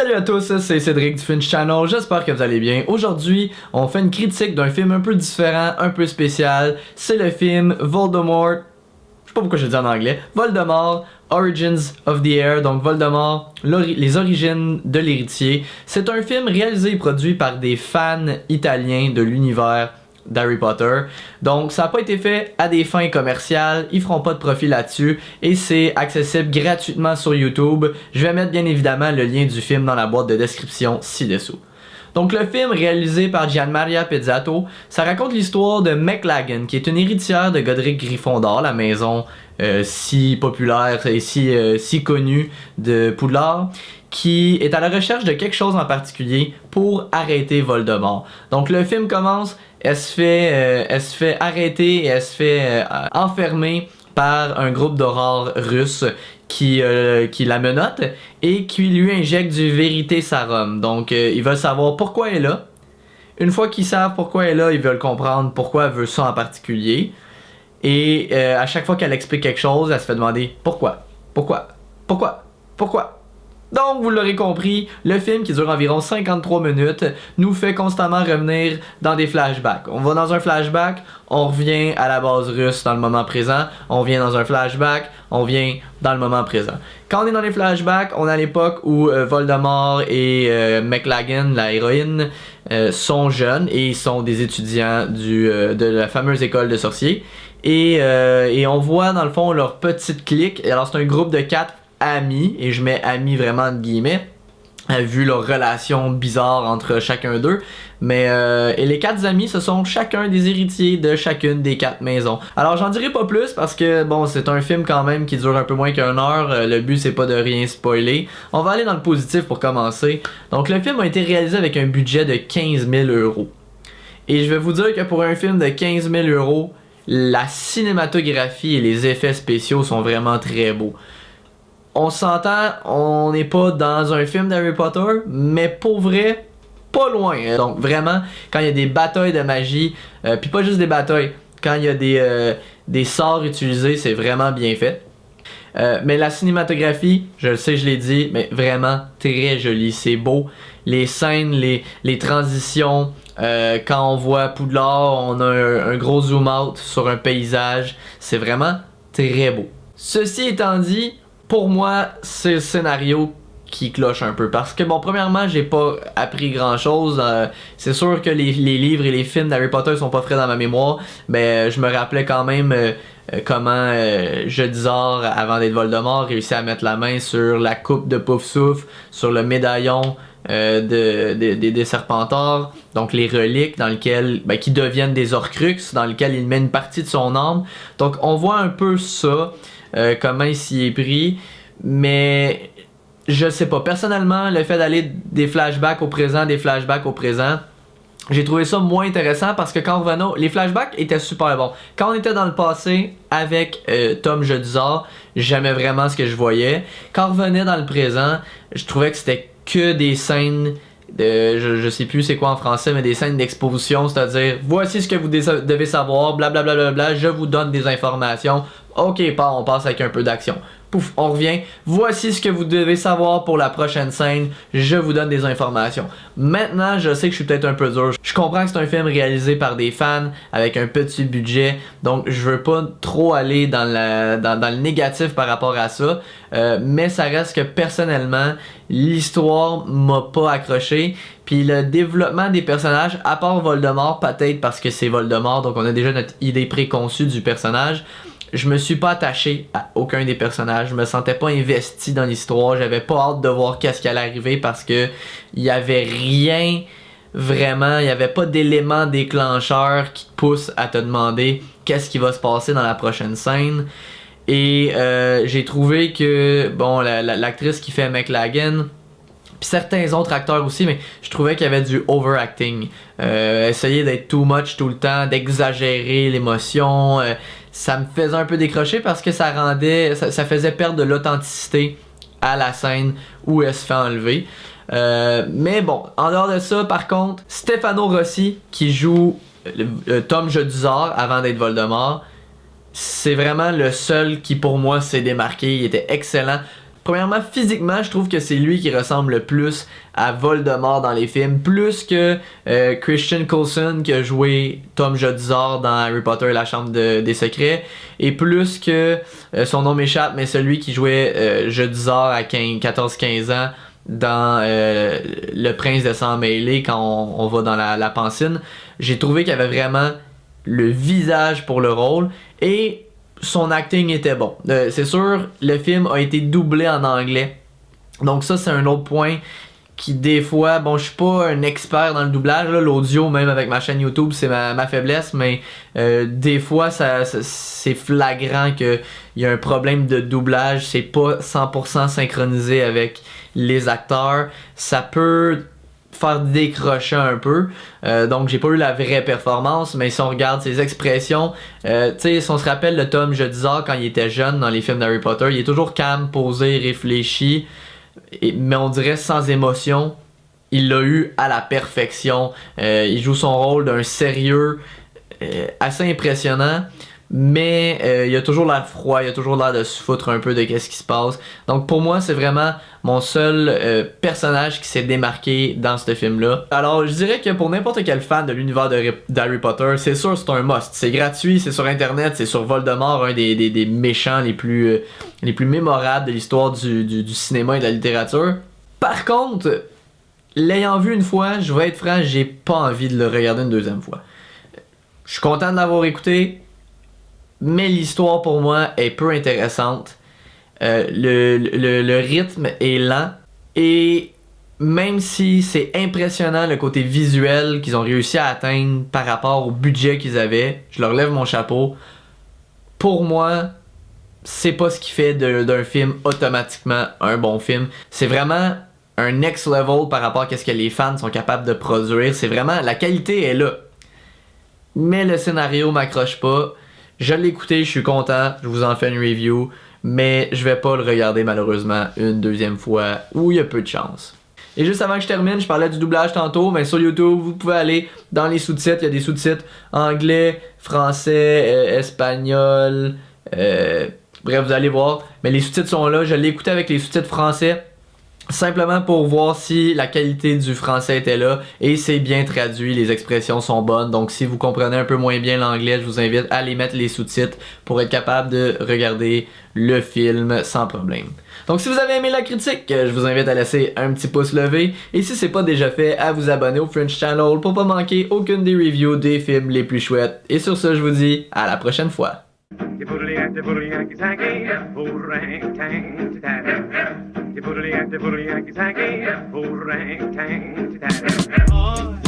Salut à tous, c'est Cédric du Finch Channel, j'espère que vous allez bien. Aujourd'hui, on fait une critique d'un film un peu différent, un peu spécial. C'est le film Voldemort, je sais pas pourquoi je le dis en anglais, Voldemort, Origins of the Heir, donc Voldemort, les origines de l'héritier. C'est un film réalisé et produit par des fans italiens de l'univers d'Harry Potter. Donc ça n'a pas été fait à des fins commerciales, ils feront pas de profit là-dessus et c'est accessible gratuitement sur YouTube. Je vais mettre bien évidemment le lien du film dans la boîte de description ci-dessous. Donc le film réalisé par Gianmaria Pizzato, ça raconte l'histoire de McLaggen qui est une héritière de Godric Gryffondor, la maison si populaire et si connue de Poudlard, qui est à la recherche de quelque chose en particulier pour arrêter Voldemort. Donc le film commence, elle se fait arrêter et elle se fait enfermer par un groupe d'aurores russes qui la menotte et qui lui injecte du vérité sarum. Donc ils veulent savoir pourquoi elle est là. Une fois qu'ils savent pourquoi elle est là, ils veulent comprendre pourquoi elle veut ça en particulier. Et à chaque fois qu'elle explique quelque chose, elle se fait demander pourquoi. Donc, vous l'aurez compris, le film qui dure environ 53 minutes nous fait constamment revenir dans des flashbacks. On va dans un flashback, on revient à la base russe dans le moment présent, on vient dans un flashback, on vient dans le moment présent. Quand on est dans les flashbacks, on est à l'époque où Voldemort et McLaggen, la héroïne, sont jeunes et sont des étudiants de la fameuse école de sorciers. Et on voit dans le fond leur petite clique. Alors c'est un groupe de 4 amis, et je mets amis vraiment entre guillemets, vu leur relation bizarre entre chacun d'eux. Mais et les 4 amis, ce sont chacun des héritiers de chacune des 4 maisons. Alors j'en dirai pas plus parce que bon, c'est un film quand même qui dure un peu moins qu'1 heure. Le but c'est pas de rien spoiler. On va aller dans le positif pour commencer. Donc le film a été réalisé avec un budget de 15 000 €. Et je vais vous dire que pour un film de 15 000 €, la cinématographie et les effets spéciaux sont vraiment très beaux. On s'entend, on n'est pas dans un film d'Harry Potter, mais pour vrai, pas loin. Donc vraiment, quand il y a des batailles de magie, puis pas juste des batailles, quand il y a des sorts utilisés, c'est vraiment bien fait. Mais la cinématographie, je le sais, je l'ai dit, mais vraiment très jolie, c'est beau. Les scènes, les transitions, quand on voit Poudlard, on a un gros zoom out sur un paysage, c'est vraiment très beau. Ceci étant dit, pour moi, c'est le scénario qui cloche un peu. Parce que, bon, premièrement, j'ai pas appris grand chose. C'est sûr que les livres et les films d'Harry Potter sont pas frais dans ma mémoire. Mais je me rappelais quand même comment Jedizar, avant d'être Voldemort, réussit à mettre la main sur la coupe de Poufsouffle, sur le médaillon des Serpentards, donc les reliques dans lesquelles qui deviennent des Horcruxes, dans lesquelles il met une partie de son âme. Donc on voit un peu ça. Comment il s'y est pris, mais je sais pas, personnellement le fait d'aller des flashbacks au présent, j'ai trouvé ça moins intéressant parce que quand on revenait, les flashbacks étaient super bons. Quand on était dans le passé avec Tom Jedizar, j'aimais vraiment ce que je voyais. Quand on revenait dans le présent, je trouvais que c'était que des scènes je sais plus c'est quoi en français, mais des scènes d'exposition, c'est-à-dire voici ce que vous devez savoir, blablabla, je vous donne des informations. Ok, on passe avec un peu d'action. Pouf, on revient. Voici ce que vous devez savoir pour la prochaine scène. Je vous donne des informations. Maintenant, je sais que je suis peut-être un peu dur. Je comprends que c'est un film réalisé par des fans avec un petit budget. Donc, je veux pas trop aller dans le négatif par rapport à ça. Mais ça reste que personnellement, l'histoire m'a pas accroché. Puis le développement des personnages, à part Voldemort, peut-être parce que c'est Voldemort, donc on a déjà notre idée préconçue du personnage. Je me suis pas attaché à aucun des personnages, je me sentais pas investi dans l'histoire, j'avais pas hâte de voir qu'est-ce qui allait arriver parce que il y avait rien vraiment, il y avait pas d'élément déclencheur qui te pousse à te demander qu'est-ce qui va se passer dans la prochaine scène. Et j'ai trouvé que bon, l'actrice qui fait McLaggen, puis certains autres acteurs aussi, mais je trouvais qu'il y avait du overacting. Essayer d'être too much tout le temps, d'exagérer l'émotion, ça me faisait un peu décrocher parce que ça faisait perdre de l'authenticité à la scène où elle se fait enlever. Mais bon, en dehors de ça, par contre, Stefano Rossi qui joue Tom Jedizar avant d'être Voldemort, c'est vraiment le seul qui pour moi s'est démarqué. Il était excellent. Premièrement, physiquement, je trouve que c'est lui qui ressemble le plus à Voldemort dans les films, plus que Christian Coulson qui a joué Tom Jedusor dans Harry Potter et la Chambre des Secrets, et plus que son nom m'échappe, mais celui qui jouait Jedusor à 14-15 ans dans Le Prince de Sang Mêlé quand on va dans la pancine. J'ai trouvé qu'il avait vraiment le visage pour le rôle et son acting était bon. C'est sûr, le film a été doublé en anglais. Donc ça, c'est un autre point qui, des fois, bon, je suis pas un expert dans le doublage, là, l'audio, même avec ma chaîne YouTube, c'est ma faiblesse, mais des fois, c'est flagrant qu'il y a un problème de doublage, c'est pas 100% synchronisé avec les acteurs. Ça peut faire décrocher un peu, donc j'ai pas eu la vraie performance, mais si on regarde ses expressions, tu sais, si on se rappelle de Tom Jedusor quand il était jeune dans les films d'Harry Potter, il est toujours calme, posé, réfléchi, mais on dirait sans émotion. Il l'a eu à la perfection. Il joue son rôle d'un sérieux assez impressionnant, mais il a toujours l'air froid, il a toujours l'air de se foutre un peu de qu'est-ce qui se passe. Donc pour moi, c'est vraiment mon seul personnage qui s'est démarqué dans ce film-là. Alors je dirais que pour n'importe quel fan de l'univers d'Harry Potter, c'est sûr c'est un must. C'est gratuit, c'est sur internet, c'est sur Voldemort, un des méchants les plus mémorables de l'histoire du cinéma et de la littérature. Par contre, l'ayant vu une fois, je vais être franc, j'ai pas envie de le regarder une deuxième fois. Je suis content de l'avoir écouté, mais l'histoire pour moi est peu intéressante. Le rythme est lent et même si c'est impressionnant le côté visuel qu'ils ont réussi à atteindre par rapport au budget qu'ils avaient, je leur lève mon chapeau. Pour moi, c'est pas ce qui fait d'un film automatiquement un bon film. C'est vraiment un next level par rapport à ce que les fans sont capables de produire. C'est vraiment, la qualité est là. Mais le scénario m'accroche pas. Je l'ai écouté, je suis content, je vous en fais une review, mais je vais pas le regarder malheureusement une deuxième fois où il y a peu de chance. Et juste avant que je termine, je parlais du doublage tantôt, mais sur YouTube, vous pouvez aller dans les sous-titres, il y a des sous-titres anglais, français, espagnol, bref, vous allez voir, mais les sous-titres sont là, je l'ai écouté avec les sous-titres français, simplement pour voir si la qualité du français était là, et c'est bien traduit, les expressions sont bonnes, donc si vous comprenez un peu moins bien l'anglais, je vous invite à aller mettre les sous-titres pour être capable de regarder le film sans problème. Donc si vous avez aimé la critique, je vous invite à laisser un petit pouce levé, et si c'est pas déjà fait, à vous abonner au French Channel pour pas manquer aucune des reviews des films les plus chouettes. Et sur ce, je vous dis à la prochaine fois. You put a